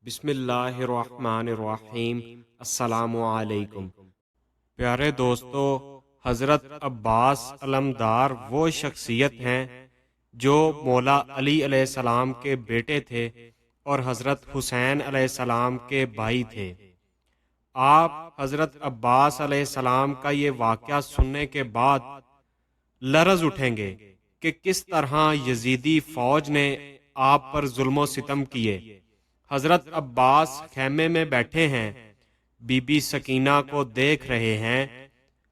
بسم اللہ الرحمن الرحیم۔ السلام علیکم۔ پیارے دوستو، حضرت عباس علمدار وہ شخصیت ہیں جو مولا علی علیہ السلام کے بیٹے تھے اور حضرت حسین علیہ السلام کے بھائی تھے۔ آپ حضرت عباس علیہ السلام کا یہ واقعہ سننے کے بعد لرز اٹھیں گے کہ کس طرح یزیدی فوج نے آپ پر ظلم و ستم کیے۔ حضرت عباس خیمے میں بیٹھے ہیں، بی بی سکینہ کو دیکھ رہے ہیں۔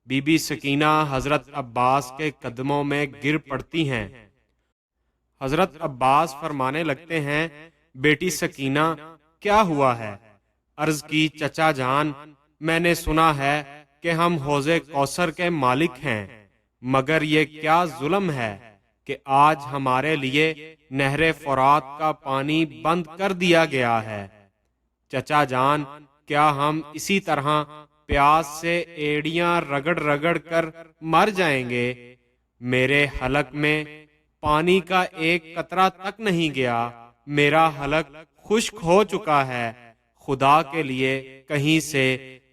بی بی سکینہ حضرت عباس کے قدموں میں گر پڑتی ہیں۔ حضرت عباس فرمانے لگتے ہیں، بیٹی سکینہ کیا ہوا ہے؟ عرض کی، چچا جان، میں نے سنا ہے کہ ہم حوض کوثر کے مالک ہیں، مگر یہ کیا ظلم ہے کہ آج ہمارے لیے نہر فرات کا پانی بند کر دیا گیا ہے۔ چچا جان، کیا ہم اسی طرح پیاس سے ایڑیاں رگڑ رگڑ کر مر جائیں گے؟ میرے حلق میں پانی کا ایک قطرہ تک نہیں گیا، میرا حلق خشک ہو چکا ہے۔ خدا کے لیے کہیں سے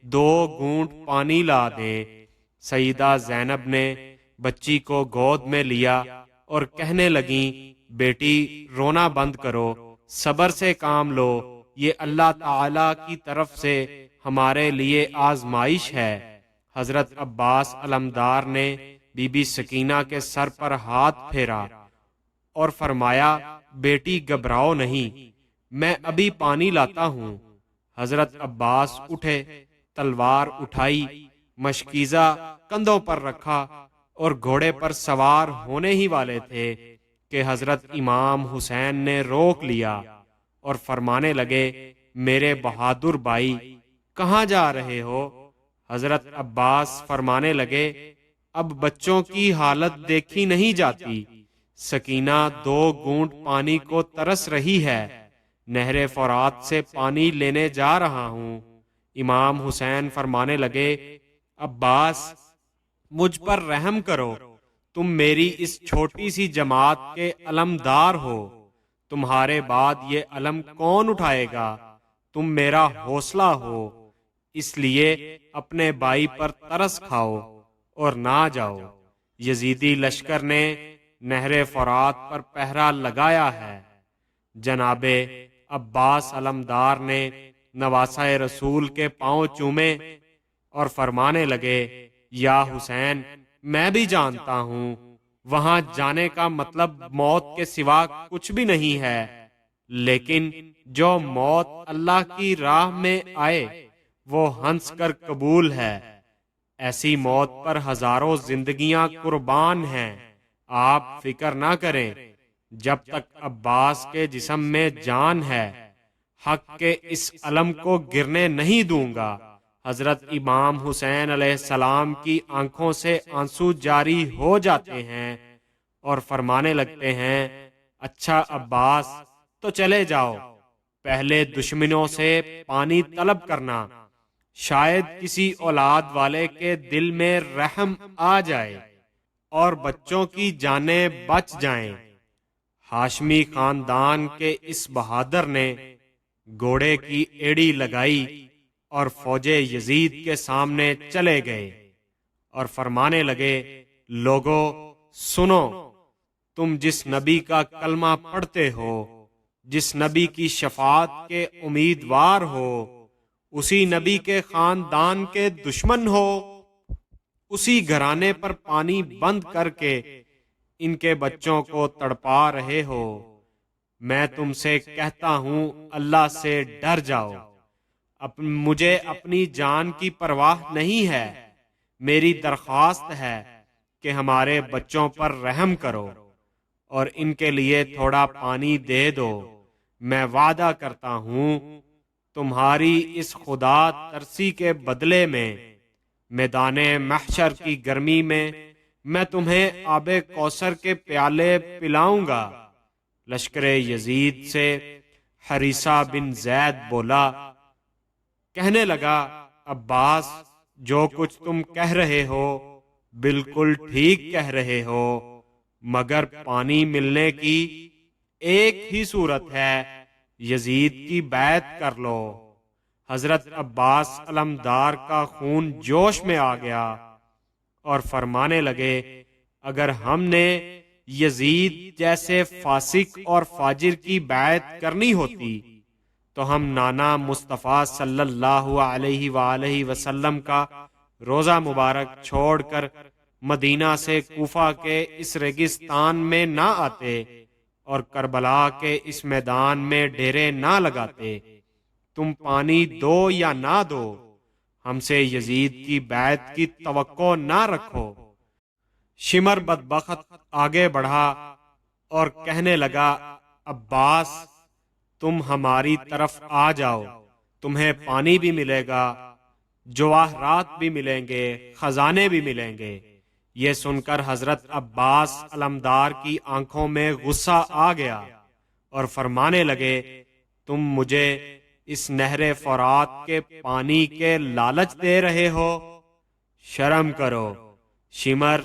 2 گھونٹ پانی لا دیں۔ سیدہ زینب نے بچی کو گود میں لیا اور کہنے لگیں، بیٹی رونا بند کرو، صبر سے کام لو، یہ اللہ تعالی کی طرف سے ہمارے لیے آزمائش ہے۔ حضرت عباس علمدار نے بی بی سکینہ کے سر پر ہاتھ پھیرا اور فرمایا، بیٹی گھبراؤ نہیں، میں ابھی پانی لاتا ہوں۔ حضرت عباس اٹھے، تلوار اٹھائی، مشکیزہ کندھوں پر رکھا اور گھوڑے پر سوار ہونے ہی والے تھے کہ حضرت امام حسین نے روک لیا اور فرمانے لگے، میرے بہادر بھائی کہاں جا رہے ہو؟ حضرت عباس فرمانے لگے، اب بچوں کی حالت دیکھی نہیں جاتی، سکینہ 2 گھونٹ پانی کو ترس رہی ہے، نہر فرات سے پانی لینے جا رہا ہوں۔ امام حسین فرمانے لگے، عباس مجھ پر رحم کرو، تم میری اس چھوٹی سی جماعت کے علمدار ہو، تمہارے بعد یہ علم کون اٹھائے گا؟ تم میرا حوصلہ ہو، اس لیے اپنے بھائی پر ترس کھاؤ اور نہ جاؤ۔ یزیدی لشکر نے نہر فرات پر پہرا لگایا ہے۔ جناب عباس علمدار نے نواسہ رسول کے پاؤں چومے اور فرمانے لگے، یا حسین، میں بھی جانتا ہوں وہاں جانے کا مطلب موت کے سوا کچھ بھی نہیں ہے، لیکن جو موت اللہ کی راہ میں آئے وہ ہنس کر قبول ہے۔ ایسی موت پر ہزاروں زندگیاں قربان ہیں، آپ فکر نہ کریں، جب تک عباس کے جسم میں جان ہے حق کے اس علم کو گرنے نہیں دوں گا۔ حضرت امام حسین علیہ السلام کی آنکھوں سے آنسو جاری ہو جاتے ہیں اور فرمانے لگتے ہیں، اچھا عباس، تو چلے جاؤ، پہلے دشمنوں سے پانی طلب کرنا، شاید کسی اولاد والے کے دل میں رحم آ جائے اور بچوں کی جانیں بچ جائیں۔ ہاشمی خاندان کے اس بہادر نے گھوڑے کی ایڑی لگائی اور فوج یزید کے سامنے چلے گئے اور فرمانے لگے، لوگو سنو، تم جس نبی کا کلمہ پڑھتے ہو، جس نبی کی شفاعت کے امیدوار ہو، اسی نبی کے خاندان کے دشمن ہو، اسی گھرانے پر پانی بند کر کے ان کے بچوں کو تڑپا رہے ہو۔ میں تم سے کہتا ہوں، اللہ سے ڈر جاؤ، مجھے اپنی جان کی پرواہ نہیں ہے، میری درخواست ہے کہ ہمارے بچوں پر رحم کرو اور ان کے لیے تھوڑا پانی دے دو۔ میں وعدہ کرتا ہوں تمہاری اس خدا ترسی کے بدلے میں میدان محشر کی گرمی میں تمہیں آب کوثر کے پیالے پلاؤں گا۔ لشکر یزید سے حریثہ بن زید بولا، کہنے لگا، عباس، جو کچھ تم کہہ رہے ہو بالکل ٹھیک کہہ رہے ہو، مگر پانی ملنے کی ایک ہی صورت ہے یزید کی بیعت کر لو۔ حضرت عباس علمدار کا خون جوش میں آ گیا اور فرمانے لگے، اگر ہم نے یزید جیسے فاسق اور فاجر کی بیعت کرنی ہوتی تو ہم نانا مصطفیٰ صلی اللہ علیہ وآلہ وسلم کا روزہ مبارک چھوڑ کر مدینہ سے کوفہ کے اس ریگستان میں نہ آتے اور کربلا کے اس میدان میں ڈیرے نہ لگاتے۔ تم پانی دو یا نہ دو، ہم سے یزید کی بیعت کی توقع نہ رکھو۔ شمر بدبخت آگے بڑھا اور کہنے لگا، عباس تم ہماری طرف آ جاؤ، تمہیں پانی بھی ملے گا، جواہرات بھی ملیں گے، خزانے بھی ملیں گے۔ یہ سن کر حضرت عباس علمدار کی آنکھوں میں غصہ آ گیا اور فرمانے لگے، تم مجھے اس نہر فرات کے پانی کے لالچ دے رہے ہو؟ شرم کرو، شمر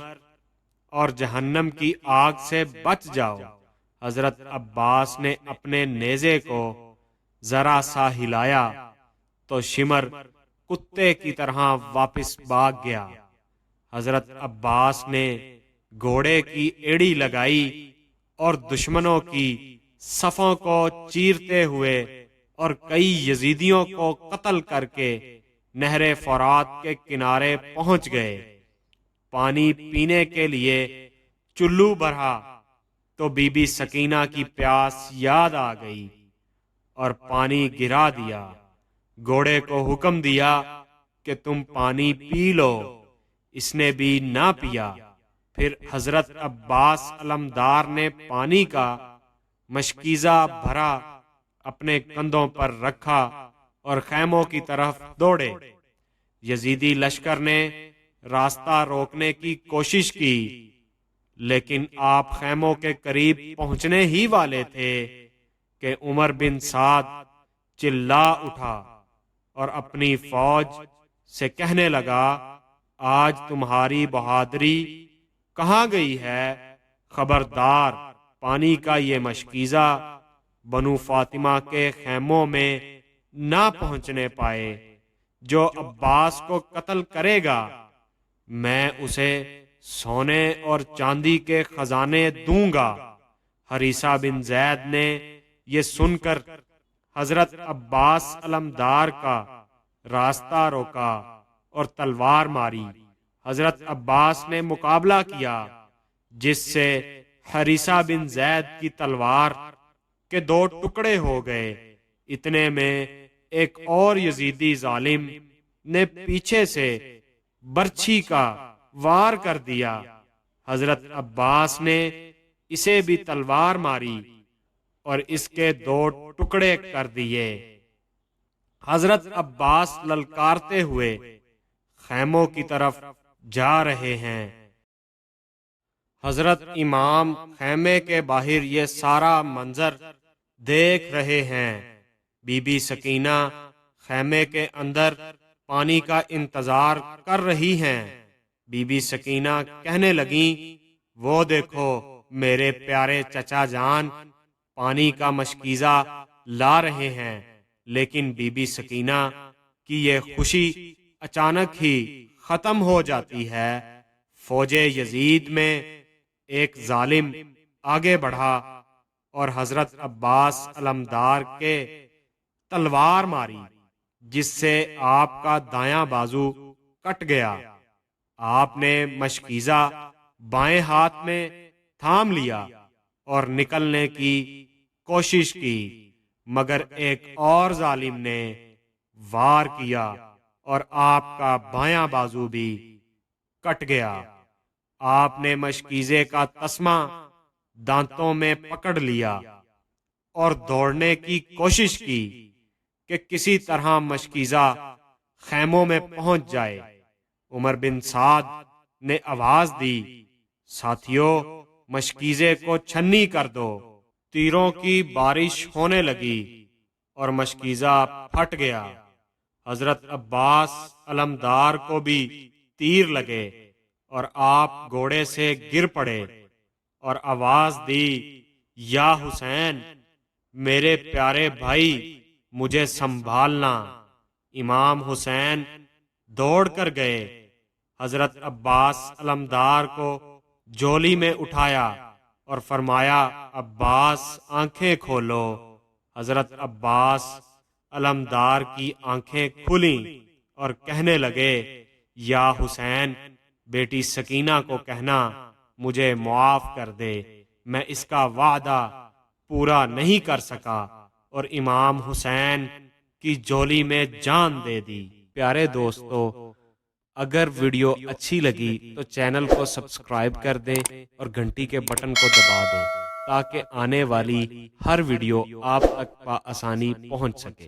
اور جہنم کی آگ سے بچ جاؤ۔ حضرت عباس نے اپنے نیزے کو ذرا سا ہلایا تو شمر کتے کی طرح واپس بھاگ گیا۔ حضرت عباس نے گھوڑے کی ایڑی لگائی اور دشمنوں کی صفوں کو چیرتے ہوئے اور کئی یزیدیوں کو قتل کر کے نہر فرات کے کنارے پہنچ گئے۔ پانی پینے کے لیے چلو بھرا تو بی بی سکینہ کی پیاس یاد آ گئی اور پانی گرا دیا۔ گھوڑے کو حکم دیا کہ تم پانی پی لو، اس نے بھی نہ پیا۔ پھر حضرت عباس علمدار نے پانی کا مشکیزہ بھرا اپنے کندھوں پر رکھا اور خیموں کی طرف دوڑے۔ یزیدی لشکر نے راستہ روکنے کی کوشش کی، لیکن آپ خیموں کے قریب پہنچنے ہی والے تھے کہ عمر بن سعد چلا اٹھا اور اپنی فوج سے کہنے لگا، آج تمہاری بہادری کہاں گئی ہے؟ خبردار، پانی کا یہ مشکیزہ بنو فاطمہ کے خیموں میں نہ پہنچنے پائے۔ جو عباس کو قتل کرے گا میں اسے سونے اور چاندی کے خزانے دوں گا۔ حریثہ بن زید نے یہ سن کر حضرت عباس علمدار کا راستہ روکا اور تلوار ماری۔ حضرت عباس نے مقابلہ کیا، جس سے حریثہ بن زید کی تلوار کے دو ٹکڑے ہو گئے۔ اتنے میں ایک اور یزیدی ظالم نے پیچھے سے برچھی کا وار کر دیا۔ حضرت عباس نے اسے بھی تلوار ماری اور اس کے دو ٹکڑے کر دیے۔ حضرت عباس للکارتے ہوئے خیموں کی طرف جا رہے ہیں۔ حضرت امام خیمے کے باہر یہ سارا منظر دیکھ رہے ہیں۔ بی بی سکینہ خیمے کے اندر پانی کا انتظار کر رہی ہیں۔ بی بی سکینہ کہنے لگیں، وہ دیکھو میرے پیارے چچا جان پانی کا مشکیزہ لا رہے ہیں۔ لیکن بی بی سکینہ کی یہ خوشی اچانک ہی ختم ہو جاتی ہے۔ فوج یزید میں ایک ظالم آگے بڑھا اور حضرت عباس علمدار کے تلوار ماری، جس سے آپ کا دایاں بازو کٹ گیا۔ آپ نے مشکیزہ بائیں ہاتھ میں تھام لیا اور نکلنے کی کوشش کی، مگر ایک اور ظالم نے وار کیا اور آپ کا بایاں بازو بھی کٹ گیا۔ آپ نے مشکیزے کا تسمہ دانتوں میں پکڑ لیا اور دوڑنے کی کوشش کی کہ کسی طرح مشکیزہ خیموں میں پہنچ جائے۔ عمر بن سعد نے آواز دی، ساتھیوں مشکیزے کو چھنی کر دو۔ تیروں کی بارش ہونے لگی اور مشکیزہ پھٹ گیا۔ حضرت عباس علمدار کو بھی تیر لگے اور آپ گھوڑے سے گر پڑے اور آواز دی، یا حسین میرے پیارے بھائی مجھے سنبھالنا۔ امام حسین دوڑ کر گئے، حضرت عباس علمدار کو جولی میں اٹھایا اور فرمایا عباس آنکھیں کھولو۔ حضرت عباس علمدار کی آنکھیں کھلیں اور کہنے لگے یا حسین بیٹی سکینہ کو کہنا مجھے معاف کر دے، میں اس کا وعدہ پورا نہیں کر سکا، اور امام حسین کی جولی میں جان دے دی۔ پیارے دوستو، اگر ویڈیو اچھی لگی تو چینل کو سبسکرائب کر دیں اور گھنٹی کے بٹن کو دبا دیں تاکہ آنے والی ہر ویڈیو آپ تک بآسانی پہنچ سکے۔